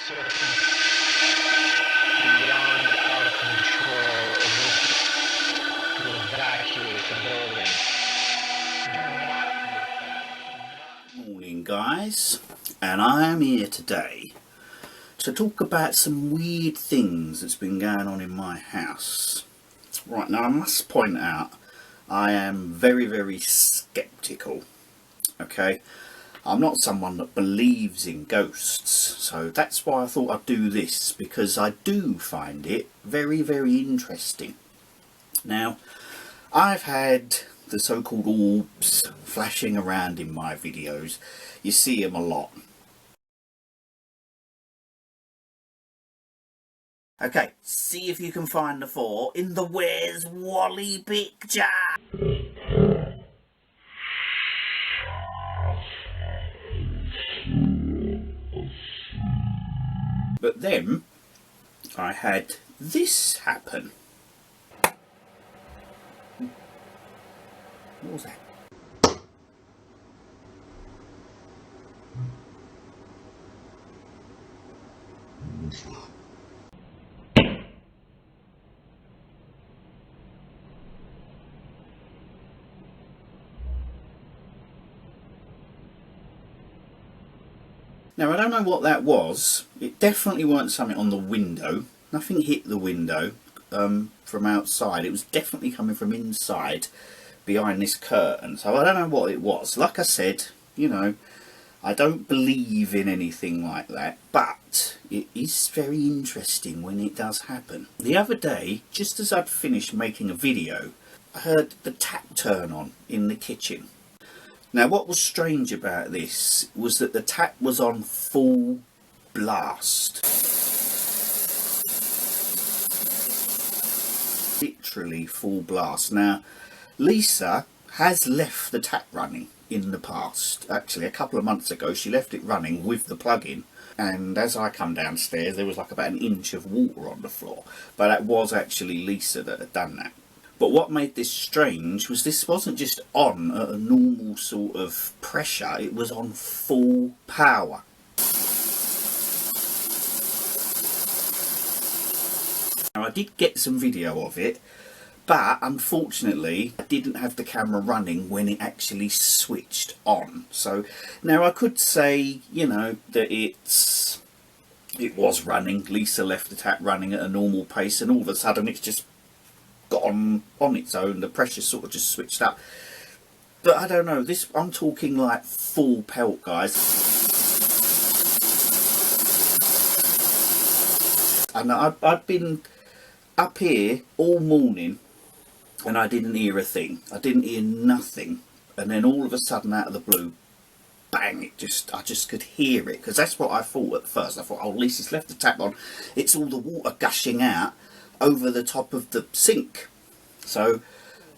beyond our control to evacuate the building. Morning guys, and I am here today to talk about some weird things that's been going on in my house. Right, now I must point out I am very skeptical. Okay, I'm not someone that believes in ghosts, so that's why I thought I'd do this, because I do find it very interesting. Now, I've had the so-called orbs flashing around in my videos. You see them a lot. Okay, see if you can find the 4 in the Where's Wally picture. But then I had this happen. What was that? Now, I don't know what that was. It definitely weren't something on the window. Nothing hit the window from outside. It was definitely coming from inside, behind this curtain. So I don't know what it was. Like I said, you know, I don't believe in anything like that, but it is very interesting when it does happen. The other day, just as I'd finished making a video, I heard the tap turn on in the kitchen. Now, what was strange about this was that the tap was on full blast. Literally full blast. Now, Lisa has left the tap running in the past. Actually, a couple of months ago, she left it running with the plug in. And as I come downstairs, there was like about an inch of water on the floor. But that was actually Lisa that had done that. But what made this strange was this wasn't just on at a normal sort of pressure, it was on full power. Now, I did get some video of it, but unfortunately I didn't have the camera running when it actually switched on. So now I could say, you know, that it was running. Lisa left the tap running at a normal pace, and all of a sudden it's just got on its own. The pressure sort of just switched up. But I don't know, this, I'm talking like full pelt, guys. And I've been up here all morning and I didn't hear a thing. I didn't hear nothing. And then all of a sudden, out of the blue, bang, I just could hear it. Because that's what I thought at first. I thought, oh, Lisa's left the tap on. It's all the water gushing out over the top of the sink. So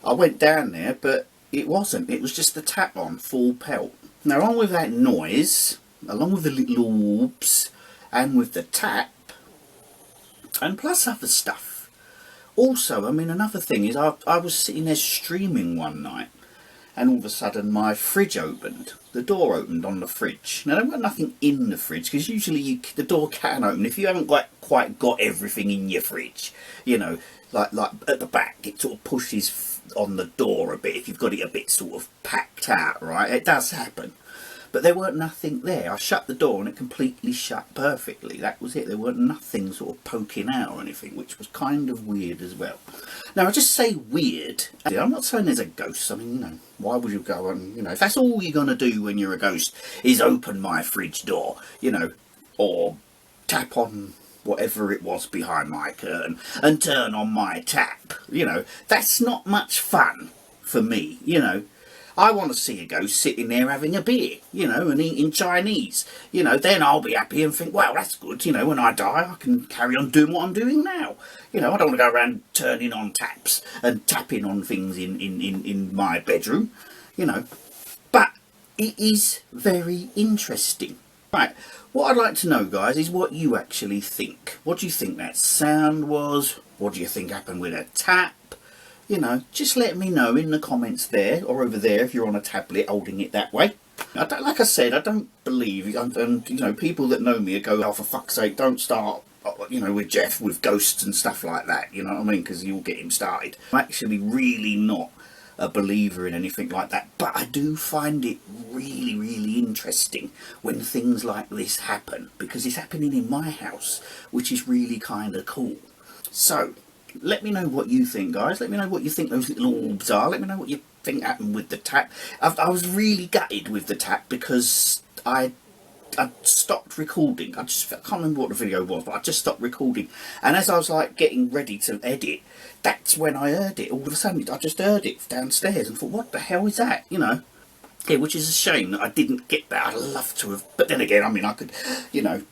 I went down there, but it wasn't. It was just the tap on full pelt. Now, along with that noise, along with the little orbs, and with the tap, and plus other stuff. Also, I mean, another thing is I was sitting there streaming one night, and all of a sudden my fridge opened. The door opened on the fridge. Now, there wasn't nothing in the fridge, because usually the door can open if you haven't quite got everything in your fridge. You know, like at the back, it sort of pushes on the door a bit if you've got it a bit sort of packed out, right? It does happen. But there weren't nothing there. I shut the door and it completely shut perfectly. That was it. There weren't nothing sort of poking out or anything, which was kind of weird as well. Now, I just say weird. I'm not saying there's a ghost. I mean, you know, why would you go and, you know, if that's all you're going to do when you're a ghost is open my fridge door, you know, or tap on whatever it was behind my curtain and turn on my tap, you know, that's not much fun for me, you know. I want to see a ghost sitting there having a beer, you know, and eating Chinese. You know, then I'll be happy and think, well, that's good. You know, when I die, I can carry on doing what I'm doing now. You know, I don't want to go around turning on taps and tapping on things in my bedroom, you know. But it is very interesting. Right, what I'd like to know, guys, is what you actually think. What do you think that sound was? What do you think happened with a tap? You know, just let me know in the comments there, or over there if you're on a tablet holding it that way. I don't, like I said, I don't believe, and you know, people that know me go, oh, for fuck's sake, don't start, you know, with Jeff, with ghosts and stuff like that, you know what I mean, because you'll get him started. I'm actually really not a believer in anything like that, but I do find it really, really interesting when things like this happen, because it's happening in my house, which is really kind of cool. So, let me know what you think, guys. Let me know what you think those little orbs are. Let me know what you think happened with the tap. I was really gutted with the tap because I stopped recording. I can't remember what the video was, but I just stopped recording. And as I was like getting ready to edit, that's when I heard it. All of a sudden, I just heard it downstairs and thought, what the hell is that? You know? Yeah, which is a shame that I didn't get that. I'd love to have. But then again, I mean, I could, you know,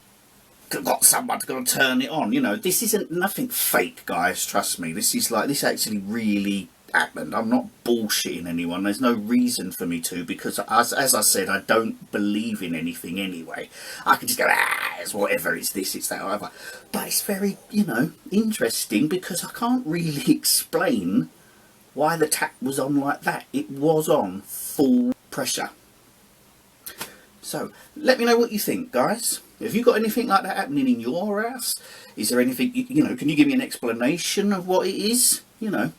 got someone to go and turn it on. You know, this isn't nothing fake, guys. Trust me. This is like, this actually really happened. I'm not bullshitting anyone. There's no reason for me to, because as I said, I don't believe in anything anyway. I can just go, it's whatever, it's this, it's that, whatever. But it's very, you know, interesting because I can't really explain why the tap was on like that. It was on full pressure. So, let me know what you think, guys. Have you got anything like that happening in your house? Is there anything, you know, can you give me an explanation of what it is? You know,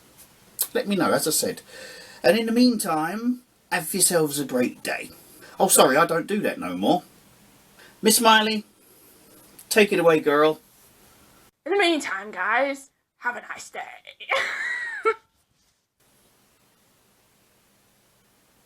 let me know, as I said. And in the meantime, have yourselves a great day. Oh, sorry, I don't do that no more. Miss Smiley, take it away, girl. In the meantime, guys, have a nice day.